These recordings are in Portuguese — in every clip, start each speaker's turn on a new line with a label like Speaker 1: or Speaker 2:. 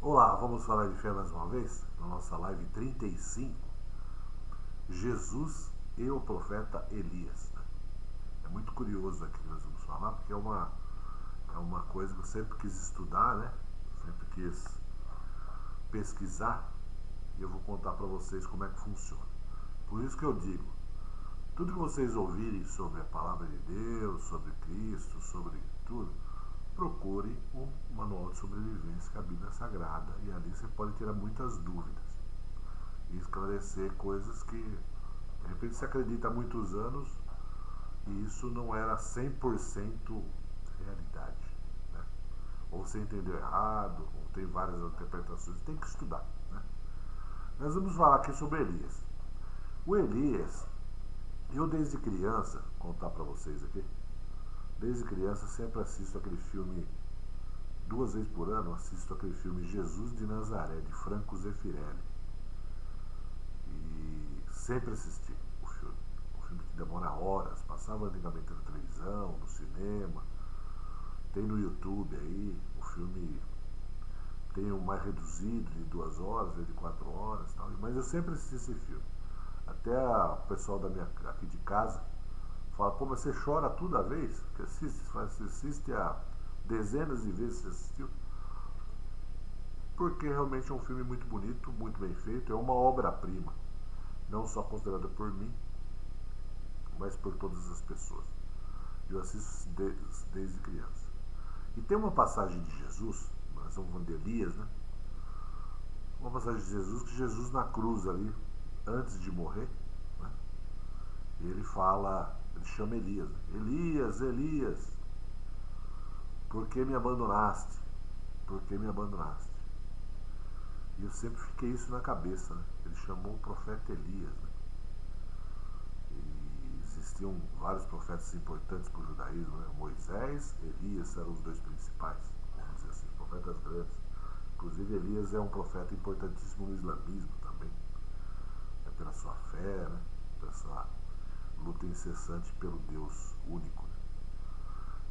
Speaker 1: Olá, vamos falar de fé mais uma vez? Na nossa live 35, Jesus e o profeta Elias. É muito curioso aqui que nós vamos falar, porque é uma coisa que eu sempre quis estudar, né? Sempre quis pesquisar, e eu vou contar para vocês como é que funciona. Por isso que eu digo, tudo que vocês ouvirem sobre a palavra de Deus, sobre Cristo, sobre tudo, procure um manual de sobrevivência que é a Bíblia Sagrada, e ali você pode tirar muitas dúvidas e esclarecer coisas que de repente você acredita há muitos anos e isso não era 100% realidade. Né? Ou você entendeu errado, ou tem várias interpretações, tem que estudar. Né? Nós vamos falar aqui sobre Elias. O Elias, eu desde criança, vou contar para vocês aqui, desde criança sempre assisto aquele filme, 2 vezes por ano, assisto aquele filme Jesus de Nazaré, de Franco Zeffirelli. E sempre assisti o filme. Um filme que demora horas, passava antigamente na televisão, no cinema, tem no YouTube aí, o filme tem um mais reduzido de 2 horas, de 4 horas, tal, mas eu sempre assisti esse filme. Até o pessoal aqui de casa fala, pô, mas você chora toda vez que assiste? Você assiste a dezenas de vezes que você assistiu? Porque realmente é um filme muito bonito, muito bem feito, é uma obra-prima, não só considerada por mim, mas por todas as pessoas. Eu assisto desde criança. E tem uma passagem de Jesus, nós estamos falando de Elias, né? Uma passagem de Jesus, que Jesus na cruz ali, antes de morrer, né? Ele fala, ele chama Elias, né? Elias, Elias, por que me abandonaste? Por que me abandonaste? E eu sempre fiquei isso na cabeça, né? Ele chamou o profeta Elias, né? E existiam vários profetas importantes para o judaísmo, né? Moisés, Elias eram os dois principais, vamos dizer assim, profetas grandes. Inclusive Elias é um profeta importantíssimo no islamismo também, né? Pela sua fé, né? Pela sua luta incessante pelo Deus único. Né?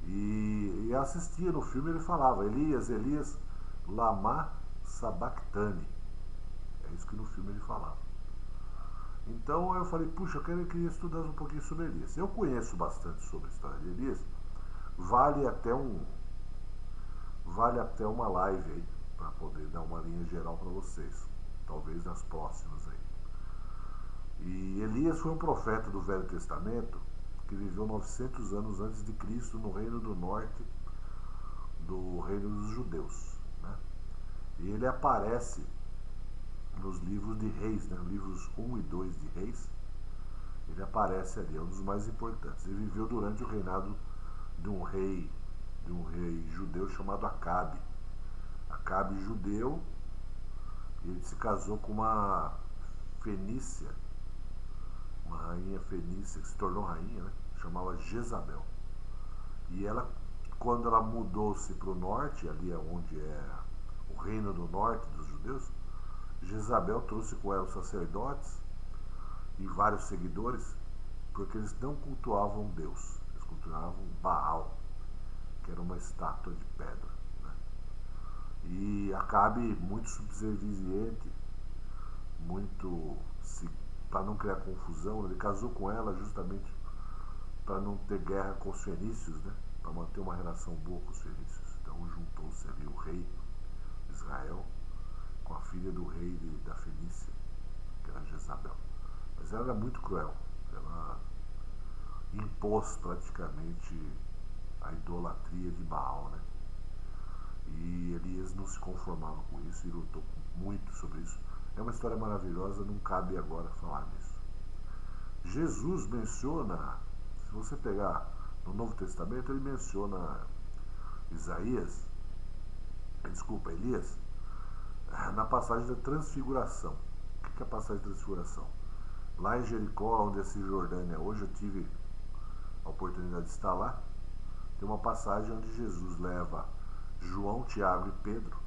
Speaker 1: E assistia no filme, ele falava, Elias, Elias, lama sabachthani. É isso que no filme ele falava. Então eu falei, puxa, eu queria estudar um pouquinho sobre Elias. Eu conheço bastante sobre a história de Elias. Vale até um, vale até uma live aí para poder dar uma linha geral para vocês. Talvez nas próximas aí. E Elias foi um profeta do Velho Testamento que viveu 900 anos antes de Cristo no reino do norte do reino dos judeus. Né? E ele aparece nos livros de Reis, né? Livros 1 e 2 de Reis. Ele aparece ali, é um dos mais importantes. Ele viveu durante o reinado de um rei, judeu chamado Acabe. Acabe judeu, e ele se casou com uma fenícia, uma rainha fenícia que se tornou rainha, né? Chamava Jezabel. E ela, quando ela mudou-se para o norte, ali é onde é o reino do norte dos judeus, Jezabel trouxe com ela os sacerdotes e vários seguidores, porque eles não cultuavam Deus, eles cultuavam Baal, que era uma estátua de pedra. Né? E Acabe, muito subserviente, muito para não criar confusão, ele casou com ela justamente para não ter guerra com os fenícios, né? Para manter uma relação boa com os fenícios. Então juntou-se ali o rei de Israel com a filha do rei da Fenícia, que era Jezabel. Mas ela era muito cruel. Ela impôs praticamente a idolatria de Baal, né? E Elias não se conformava com isso e lutou muito sobre isso. É uma história maravilhosa, não cabe agora falar nisso. Jesus menciona, se você pegar no Novo Testamento, ele menciona Elias, na passagem da transfiguração. O que é a passagem da transfiguração? Lá em Jericó, onde é a Cisjordânia hoje, eu tive a oportunidade de estar lá, tem uma passagem onde Jesus leva João, Tiago e Pedro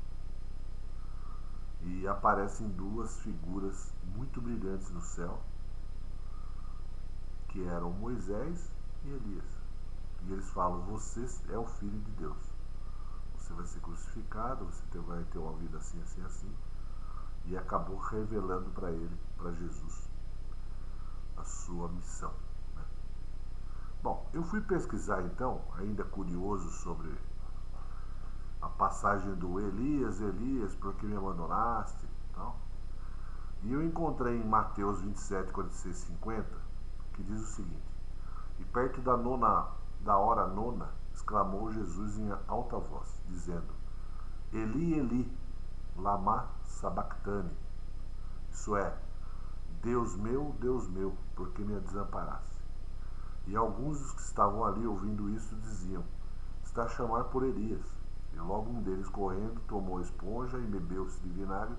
Speaker 1: e aparecem duas figuras muito brilhantes no céu, que eram Moisés e Elias. E eles falam, você é o Filho de Deus. Ou você vai ser crucificado, você vai ter uma vida assim, assim, assim. E acabou revelando para ele, para Jesus, a sua missão. Né? Bom, eu fui pesquisar então, ainda curioso sobre a passagem do Elias, Elias, por que me abandonaste? Tal. E eu encontrei em Mateus 27, 46, 50, que diz o seguinte: E perto da hora nona, exclamou Jesus em alta voz, dizendo: Eli, Eli, lama sabachthani. Isso é, Deus meu, por que me desamparaste? E alguns dos que estavam ali ouvindo isso diziam: Está a chamar por Elias. E logo um deles, correndo, tomou a esponja e bebeu-se de vinagre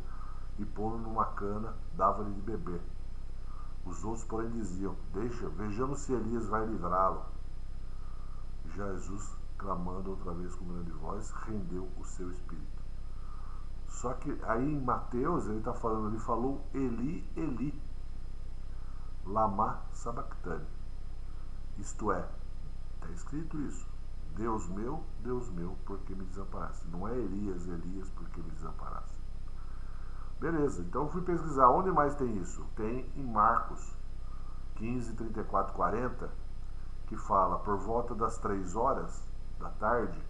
Speaker 1: e pondo numa cana, dava-lhe de beber. Os outros, porém, diziam: Deixa, vejamos se Elias vai livrá-lo. Jesus, clamando outra vez com grande voz, rendeu o seu espírito. Só que aí em Mateus, ele falou Eli, Eli, lama sabachthani. Isto é, está escrito isso: Deus meu, por que me desamparaste? Não é Elias, Elias, por que me desamparaste? Beleza, então eu fui pesquisar onde mais tem isso. Tem em Marcos 15, 34, 40, que fala: Por volta das 3 horas da tarde,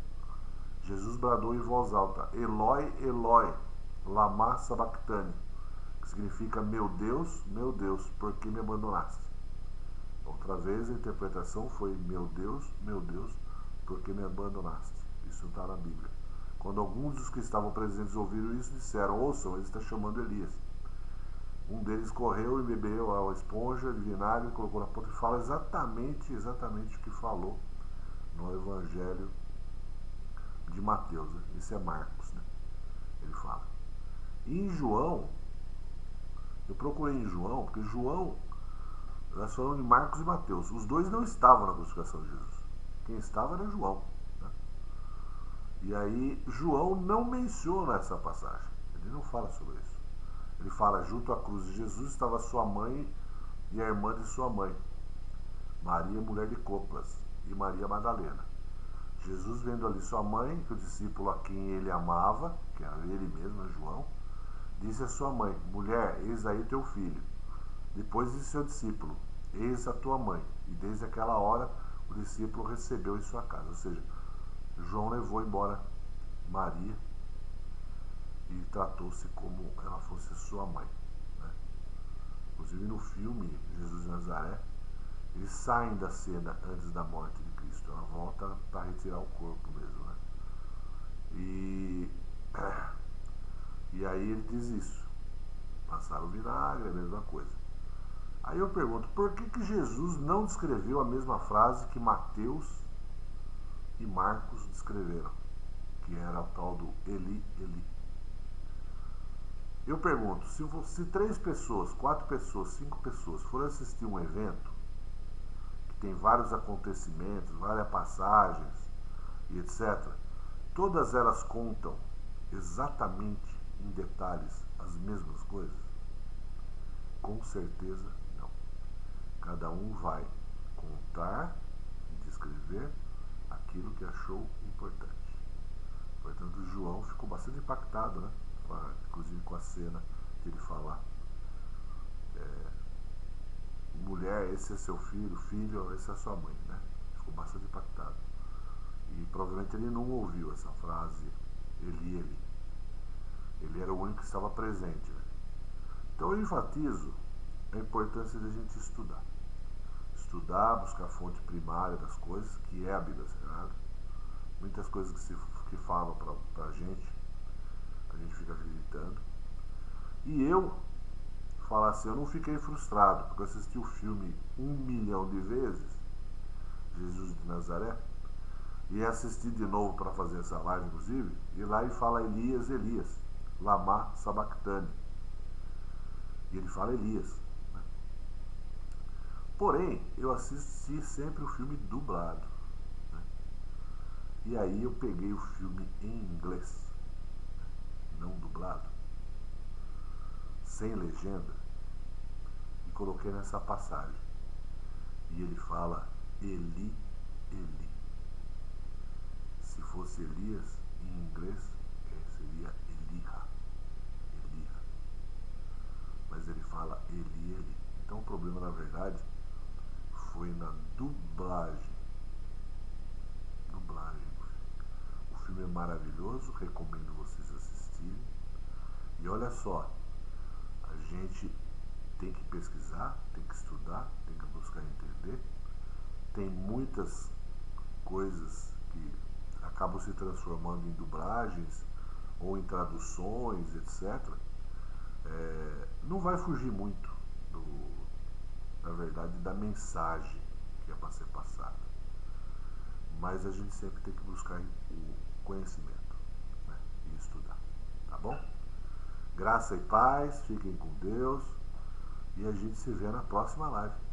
Speaker 1: Jesus bradou em voz alta: Eloi, Eloi, lama sabachthani, que significa: meu Deus, por que me abandonaste? Outra vez a interpretação foi: meu Deus, por que me abandonaste? Isso está na Bíblia. Quando alguns dos que estavam presentes ouviram isso, disseram: ouçam, ele está chamando Elias. Um deles correu e bebeu a esponja de vinagre, colocou na ponta e fala exatamente o que falou no Evangelho de Mateus. Né? Esse é Marcos, né? Ele fala. E em João, eu procurei em João, porque João, nós falamos de Marcos e Mateus. Os dois não estavam na crucificação de Jesus. Quem estava era João. Né? E aí, João não menciona essa passagem. Ele não fala sobre isso. Ele fala: junto à cruz de Jesus estava sua mãe e a irmã de sua mãe, Maria, mulher de Clopas, e Maria Madalena. Jesus, vendo ali sua mãe, que o discípulo a quem ele amava, que era ele mesmo, João, disse à sua mãe: mulher, eis aí teu filho. Depois disse seu discípulo: eis a tua mãe. E desde aquela hora o discípulo recebeu em sua casa. Ou seja, João levou embora Maria e tratou-se como ela fosse sua mãe. Né? Inclusive no filme Jesus de Nazaré, eles saem da cena antes da morte de Cristo. Ela volta para retirar o corpo mesmo. Né? E aí ele diz isso. Passaram o vinagre, a mesma coisa. Aí eu pergunto, por que Jesus não descreveu a mesma frase que Mateus e Marcos descreveram? Que era o tal do Eli, Eli. Eu pergunto, se 3 pessoas, 4 pessoas, 5 pessoas forem assistir um evento que tem vários acontecimentos, várias passagens e etc., todas elas contam exatamente em detalhes as mesmas coisas? Com certeza não. Cada um vai contar e descrever aquilo que achou importante. Portanto, João ficou bastante impactado, né? Inclusive com a cena que ele fala: mulher, esse é seu filho, filho, essa é sua mãe, né? Ficou bastante impactado. E provavelmente ele não ouviu essa frase, ele. Ele era o único que estava presente. Né? Então eu enfatizo a importância de a gente estudar. Estudar, buscar a fonte primária das coisas, que é a Bíblia Sagrada. Muitas coisas que falam pra gente, a gente fica acreditando. E eu, falar assim, eu não fiquei frustrado, porque eu assisti o filme 1 milhão de vezes, Jesus de Nazaré, e assisti de novo para fazer essa live, inclusive, e lá ele fala Elias, Elias, lama sabachthani. E ele fala Elias. Né? Porém, eu assisti sempre o filme dublado. Né? E aí eu peguei o filme em inglês, não dublado, sem legenda, e coloquei nessa passagem. E ele fala Eli, Eli. Se fosse Elias, em inglês seria Eliha. Eliha. Mas ele fala Eli. Então o problema, na verdade, foi na dublagem. Dublagem. O filme é maravilhoso, recomendo vocês assistirem. E olha só, a gente tem que pesquisar, tem que estudar, tem que buscar entender. Tem muitas coisas que acabam se transformando em dublagens ou em traduções, etc. Não vai fugir muito, na verdade, da mensagem que é para ser passada. Mas a gente sempre tem que buscar o conhecimento, né? E estudar. Tá bom? Graça e paz, fiquem com Deus e a gente se vê na próxima live.